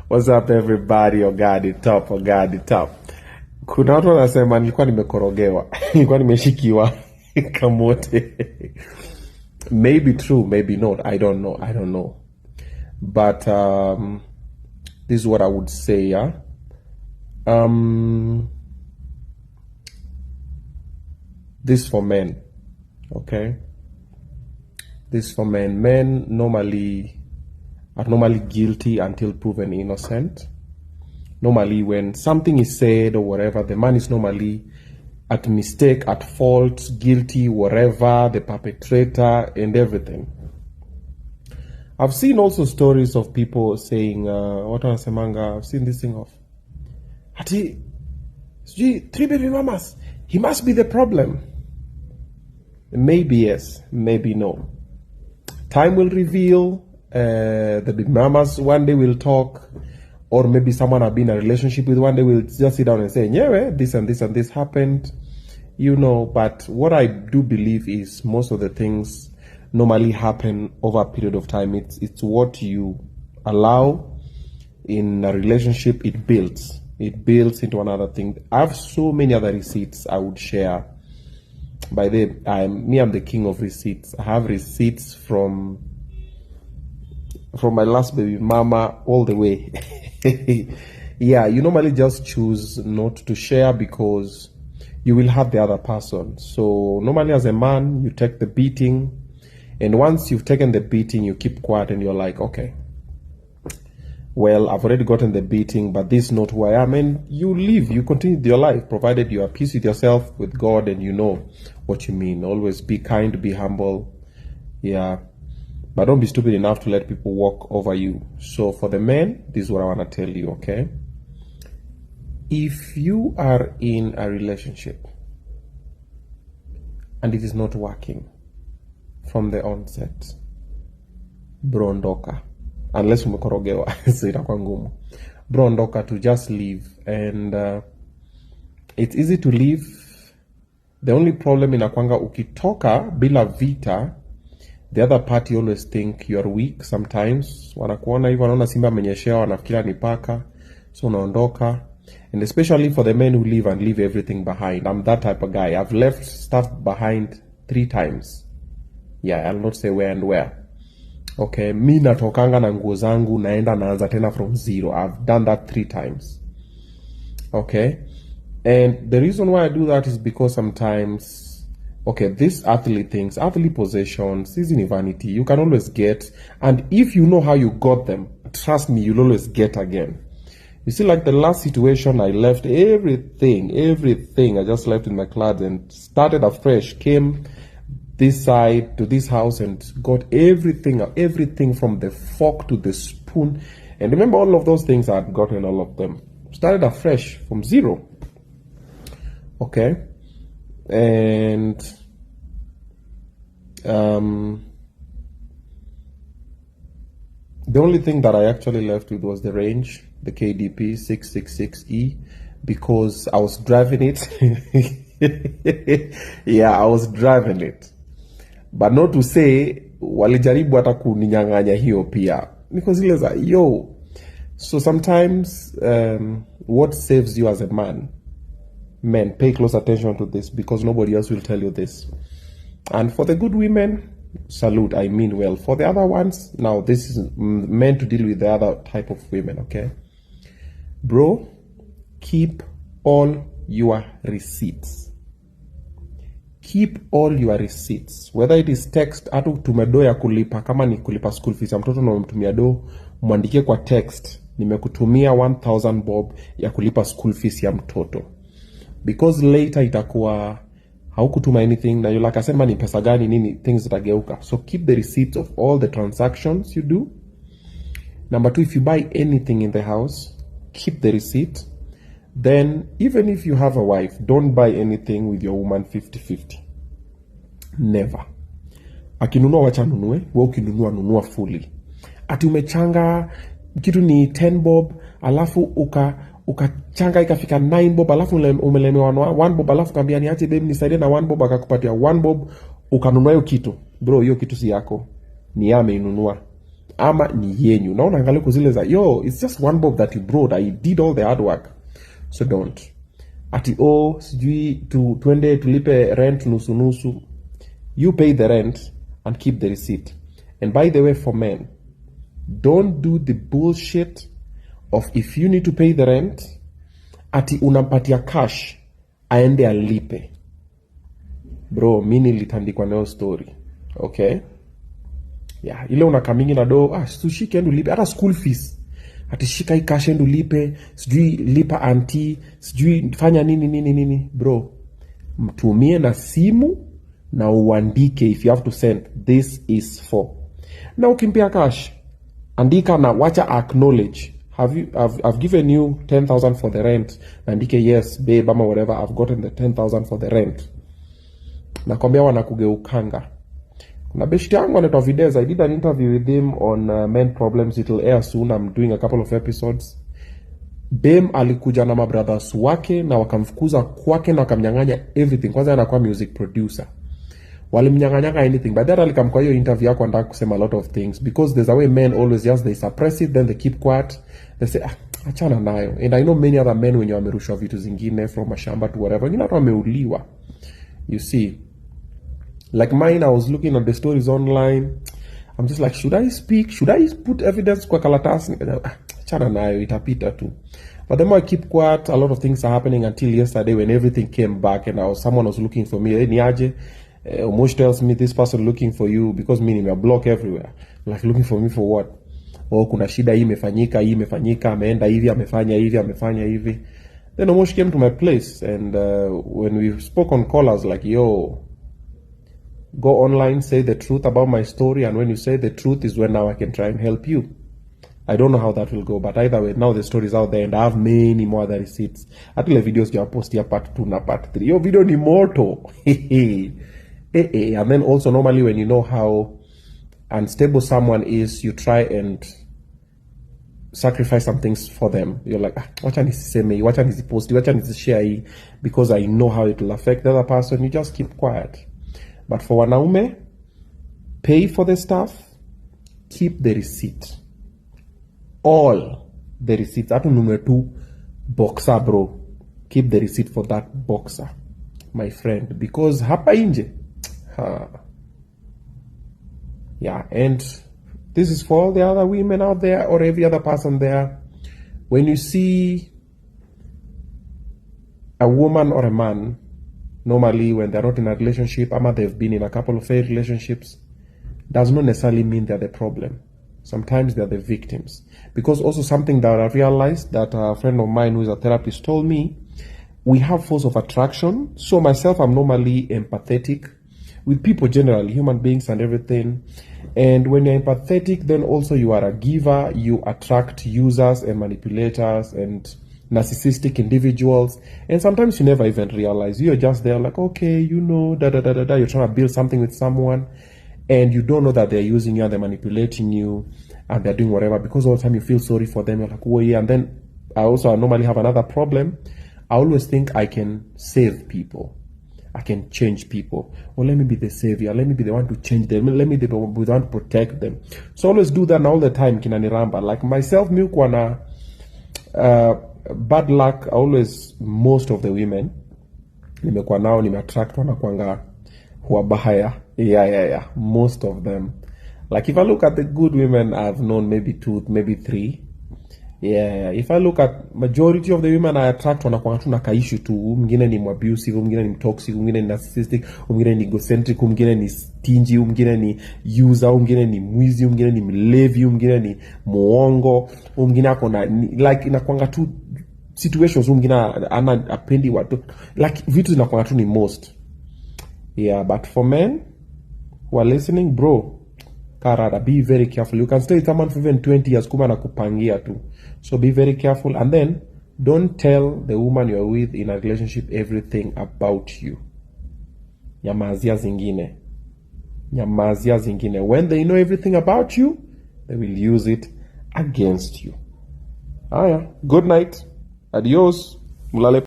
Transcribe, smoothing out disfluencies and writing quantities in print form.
What's up everybody? Ogadi top, Ogadi top. Kuna watu wanasema nilikuwa nimekorogewa. Nilikuwa nimeshikiwa kamote. Maybe true, maybe not. I don't know. But this is what I would say, yeah. This for men. Okay? This for men. Men are normally guilty until proven innocent. Normally when something is said or whatever, the man is normally at mistake, at fault, guilty, whatever, the perpetrator and everything. I've seen also stories of people saying, what wanasemanga, I've seen this thing of, ati, 3 baby mamas, he must be the problem. Maybe yes, maybe no. Time will reveal. The big mamas one day will talk, or maybe someone I've been in a relationship with one day will just sit down and say, yeah, this and this and this happened, you know. But what I do believe is most of the things normally happen over a period of time. It's what you allow in a relationship. It builds into another thing. I have so many other receipts I would share. By the I'm the king of receipts. I have receipts from my last baby mama all the way. Yeah, you normally just choose not to share because you will hurt the other person. So normally as a man, you take the beating, and once you've taken the beating, you keep quiet and you're like, okay, well, I've already gotten the beating, but this is not who I am. And you live, you continue your life, provided you are at peace with yourself, with God, and you know what you mean. Always be kind, be humble. Yeah. But don't be stupid enough to let people walk over you. So for the men, this is what I want to tell you, okay? If you are in a relationship and it is not working from the onset, bro ondoka. Unless umekorogewa, so itakuwa ngumu. Bro ondoka, to just leave. And it's easy to leave. The only problem inakwanga ukitoka bila vita, the other party always think you are weak sometimes. Wanakuona hivyo, wanaona simba amenyeshewa, wanafikiria ni paka, so unaondoka. And especially for the men who leave and leave everything behind. I'm that type of guy. I've left stuff behind 3 times. Yeah, I'll not say where and where. Okay, mi natokanga na nguo zangu naenda naanza tena from zero. I've done that 3 times. Okay? And the reason why I do that is because sometimes, okay, these earthly things, earthly possessions, is in vanity. You can always get, and if you know how you got them, trust me, you'll always get again. You see, like the last situation, I left everything. I just left in my closet and started afresh, came this side to this house and got everything from the fork to the spoon. And remember, all of those things, I had gotten all of them. Started afresh from zero. Okay? And the only thing that I actually left with was the range, the KDP 666E, because I was driving it. Yeah, I was driving it. But not to say walijaribu hata kuninyang'anya hiyo pia, because ile za yo. So sometimes what saves you as a man, men, pay close attention to this, because nobody else will tell you this. And for the good women, salute, I mean well. For the other ones, now this is meant to deal with the other type of women, okay? Bro, keep all your receipts. Keep all your receipts. Whether it is text, atu tumedo ya kulipa, kama ni kulipa school fees ya mtoto na umtumia do, muandike kwa text, nimekutumia 1000 bob ya kulipa school fees ya mtoto. Because later itakuwa haukutuma anything na yule akasema ni pesa gani nini, things zitageuka. So keep the receipts of all the transactions you do. Number 2, if you buy anything in the house, keep the receipt. Then even if you have a wife, don't buy anything with your woman 50-50. Never. Akinunua wacha nunue, wewe ukinunua nunua fully. Ati umechanga kitu ni 10 bob, alafu ukachanga ikafika 9 bob, alafu umelemewa 1 bob, alafu kaambia niache babe nisaidie na 1 bob, akakupatia 1 bob, ukanunua hiyo kitu. Bro, hiyo kitu si yako. Ni yame inunua. ama ni yenyu. Naona angalia kuzile za yo, it's just one bob that you brought, I did all the hard work. So don't. Ati sijui tuende tulipe rent nusu. You pay the rent and keep the receipt. And by the way, for men, don't do the bullshit of if you need to pay the rent, ati unampatia cash aende alipe. Bro, mimi nilitandikwa nayo story. Okay? Yeah, ile unakamingi na sushike endo lipe hata school fees. Ati shika hii cash endo lipe, sijui lipa auntie, sijui fanya nini. Bro, mtumie na simu na uandike if you have to send, this is for. Na ukimpia cash, andika na wacha acknowledge. I've given you 10,000 for the rent. Andike yes babe ama whatever, I've gotten the 10,000 for the rent. Nakwambia wanakugeukanga. Kuna beshti yangu anaitwa Videz. I did an interview with him on men problems. It'll air soon. I'm doing a couple of episodes. Bem alikuja na mabrothers wake na wakamfukuza kwake na wakamnyang'anya everything. Kwanza anakuwa music producer. Walimnyang'anyanga anything. But that alikam kwa hiyo interview yako anataka kusema a lot of things. Because there's a way men always just they suppress it, then they keep quiet. They say, achana nayo. And I know many other men wenye wamerushwa vitu zingine from mashamba to whatever. Wengine hata wameuliwa. You see. Like mine, I was looking at the stories online. I'm just like, should I speak? Should I put evidence kwa kalatasi? Achana nayo, itapita tu. But the more I keep quiet, a lot of things are happening until yesterday when everything came back and someone was looking for me. Niaje? Omosh tells me this person looking for you because meaning a block everywhere. Like looking for me for what? Kuna shida hii imefanyika, ameenda hivi, amefanya hivi. Then Omosh came to my place and when we spoke on call, I was like, yo, go online, say the truth about my story, and when you say the truth is when now I can try and help you. I don't know how that will go, but either way, now the story is out there and I have many more other receipts. Atile videos you post here part 2 na part 3. Yo video ni moto. And then also normally when you know how unstable someone is, you try and sacrifice some things for them. You're like, wacha nisiseme, wacha nisiposti, wacha nisishare, because I know how it will affect the other person. You just keep quiet. But for wanaume, pay for the stuff, keep the receipt. All the receipts. Atu number 2, boxer bro. Keep the receipt for that boxer, my friend. Because hapa inje. Yeah, and this is for all the other women out there or every other person there. When you see a woman or a man, normally when they're not in a relationship, or they've been in a couple of failed relationships, does not necessarily mean they're the problem. Sometimes they're the victims. Because also something that I realized that a friend of mine who is a therapist told me, we have force of attraction. So myself, I'm normally empathetic with people generally, human beings and everything. And when you're empathetic, then also you are a giver. You attract users and manipulators and narcissistic individuals, and sometimes you never even realize. You're just there like, okay, you know, you're trying to build something with someone and you don't know that they're using you and they're manipulating you and they're doing whatever, because all the time you feel sorry for them. You're like, oh yeah. And then I normally have another problem. I always think I can save people, I can change people. Or let me be the savior, let me be the one to change them, let me be the one to protect them. So I always do that all the time. Kinaniramba, like myself, milkwana bad luck. Always, most of the women nimekuwa nao nimeattract wanakuanga wabaya. Yeah, most of them. Like if I look at the good women I've known, maybe 2, maybe 3. Yeah, if I look at majority of the women I attract wanakuanga tu na kaishu tu. Mwingine ni abusive, mwingine ni toxic, mwingine ni narcissistic, mwingine ni egocentric, mwingine ni stingy, mwingine ni user, mwingine ni mwizi, mwingine ni mlevi, mwingine ni muongo, mwingine ako na like inakuanga tu situations, mwingine ana apendi watu, like vitu zinakuanga tu ni most. Yeah, but for men who are listening, bro, karada, be very careful. You can stay with someone for even 20 years kuma na kupangia tu. So be very careful, and then don't tell the woman you're with in a relationship everything about you. Nyamazia zingine. When they know everything about you, they will use it against you. Good night. Adios. Mulale.